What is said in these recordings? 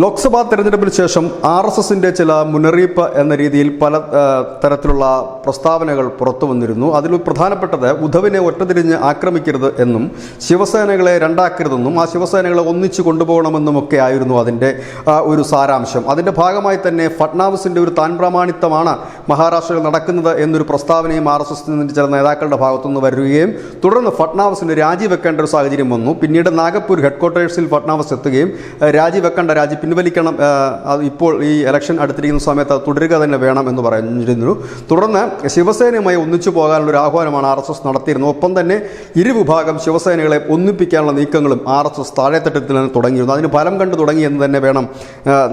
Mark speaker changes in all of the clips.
Speaker 1: ലോക്സഭാ തെരഞ്ഞെടുപ്പിന് ശേഷം RSSന്റെ ചില മുന്നറിയിപ്പ് എന്ന രീതിയിൽ പല തരത്തിലുള്ള പ്രസ്താവനകൾ പുറത്തു വന്നിരുന്നു. അതിൽ പ്രധാനപ്പെട്ടത് ഉദ്ധവിനെ ഒറ്റതിരിഞ്ഞ് ആക്രമിക്കരുത് എന്നും ശിവസേനകളെ രണ്ടാക്കരുതെന്നും ആ ശിവസേനകളെ ഒന്നിച്ചു കൊണ്ടുപോകണമെന്നുമൊക്കെ ആയിരുന്നു അതിൻ്റെ ഒരു സാരാംശം. അതിൻ്റെ ഭാഗമായി തന്നെ ഫട്നാവിസിൻ്റെ ഒരു താൻ പ്രാമാണിത്വമാണ് മഹാരാഷ്ട്രയിൽ നടക്കുന്നത് എന്നൊരു പ്രസ്താവനയും RSSന്റെ ചില നേതാക്കളുടെ ഭാഗത്തുനിന്ന് വരികയും തുടർന്ന് ഫട്നാവിസിന് രാജിവെക്കേണ്ട ഒരു സാഹചര്യം വന്നു. പിന്നീട് നാഗപ്പൂർ ഹെഡ്ക്വാർട്ടേഴ്സിൽ ഫട്നാവിസ് എത്തുകയും രാജി പിൻവലിക്കണം, ഇപ്പോൾ ഈ ഇലക്ഷൻ അടുത്തിരിക്കുന്ന സമയത്ത് അത് തുടരുക തന്നെ വേണം എന്ന് പറഞ്ഞിരുന്നു. തുടർന്ന് ശിവസേനയുമായി ഒന്നിച്ചു പോകാനുള്ള ഒരു ആഹ്വാനമാണ് RSS നടത്തിയിരുന്നത്. ഒപ്പം തന്നെ ഇരുവിഭാഗം ശിവസേനകളെ ഒന്നിപ്പിക്കാനുള്ള നീക്കങ്ങളും RSS താഴെത്തട്ടത്തിൽ നിന്ന് തുടങ്ങിയിരുന്നു. അതിന് ഫലം കണ്ടു തുടങ്ങി എന്ന് തന്നെ വേണം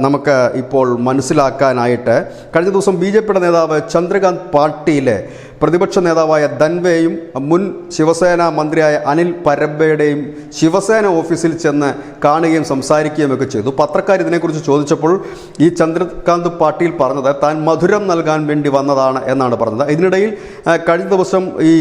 Speaker 1: നമുക്ക് ഇപ്പോൾ മനസ്സിലാക്കാനായിട്ട്. കഴിഞ്ഞ ദിവസം BJPയുടെ നേതാവ് ചന്ദ്രകാന്ത് പാട്ടീലെ പ്രതിപക്ഷ നേതാവായ ധൻവേയും മുൻ ശിവസേന മന്ത്രിയായ അനിൽ പരബ്ബയുടെയും ശിവസേന ഓഫീസിൽ ചെന്ന് കാണുകയും സംസാരിക്കുകയും ഒക്കെ ചെയ്തു. പത്രക്കാർ ഇതിനെക്കുറിച്ച് ചോദിച്ചപ്പോൾ ഈ ചന്ദ്രകാന്ത് പാട്ടീൽ പറഞ്ഞത് താൻ മധുരം നൽകാൻ വേണ്ടി വന്നതാണ് എന്നാണ് പറഞ്ഞത്. ഇതിനിടയിൽ കഴിഞ്ഞ ദിവസം ഈ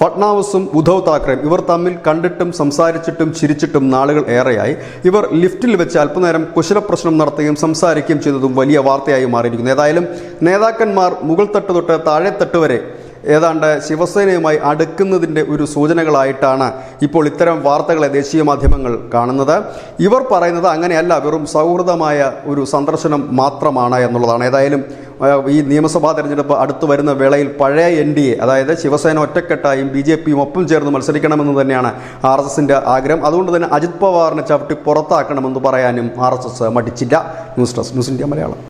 Speaker 1: ഫട്നാവിസും ഉദ്ധവ് താക്കറെയും ഇവർ തമ്മിൽ കണ്ടിട്ടും സംസാരിച്ചിട്ടും ചിരിച്ചിട്ടും നാളുകൾ ഏറെയായി. ഇവർ ലിഫ്റ്റിൽ വെച്ച് അല്പനേരം കുശലപ്രശ്നം നടത്തുകയും സംസാരിക്കുകയും ചെയ്തതും വലിയ വാർത്തയായി മാറിയിരിക്കുന്നു. ഏതായാലും നേതാക്കന്മാർ മുകൾ തട്ട് തൊട്ട് താഴെത്തട്ട് വരെ ഏതാണ്ട് ശിവസേനയുമായി അടുക്കുന്നതിൻ്റെ ഒരു സൂചനകളായിട്ടാണ് ഇപ്പോൾ ഇത്തരം വാർത്തകളെ ദേശീയ മാധ്യമങ്ങൾ കാണുന്നത്. ഇവർ പറയുന്നത് അങ്ങനെയല്ല, വെറും സൗഹൃദമായ ഒരു സന്ദർശനം മാത്രമാണ് എന്നുള്ളതാണ്. ഏതായാലും ഈ നിയമസഭാ തെരഞ്ഞെടുപ്പ് അടുത്തു വരുന്ന വേളയിൽ പഴയ NDA, അതായത് ശിവസേന ഒറ്റക്കെട്ടായും BJPയും ഒപ്പം ചേർന്ന് മത്സരിക്കണമെന്ന് തന്നെയാണ് RSSന്റെ ആഗ്രഹം. അതുകൊണ്ട് തന്നെ അജിത് പവാറിനെ ചവിട്ടി പുറത്താക്കണമെന്ന് പറയാനും RSS മടിച്ചില്ല. News desk, news India Malayalam.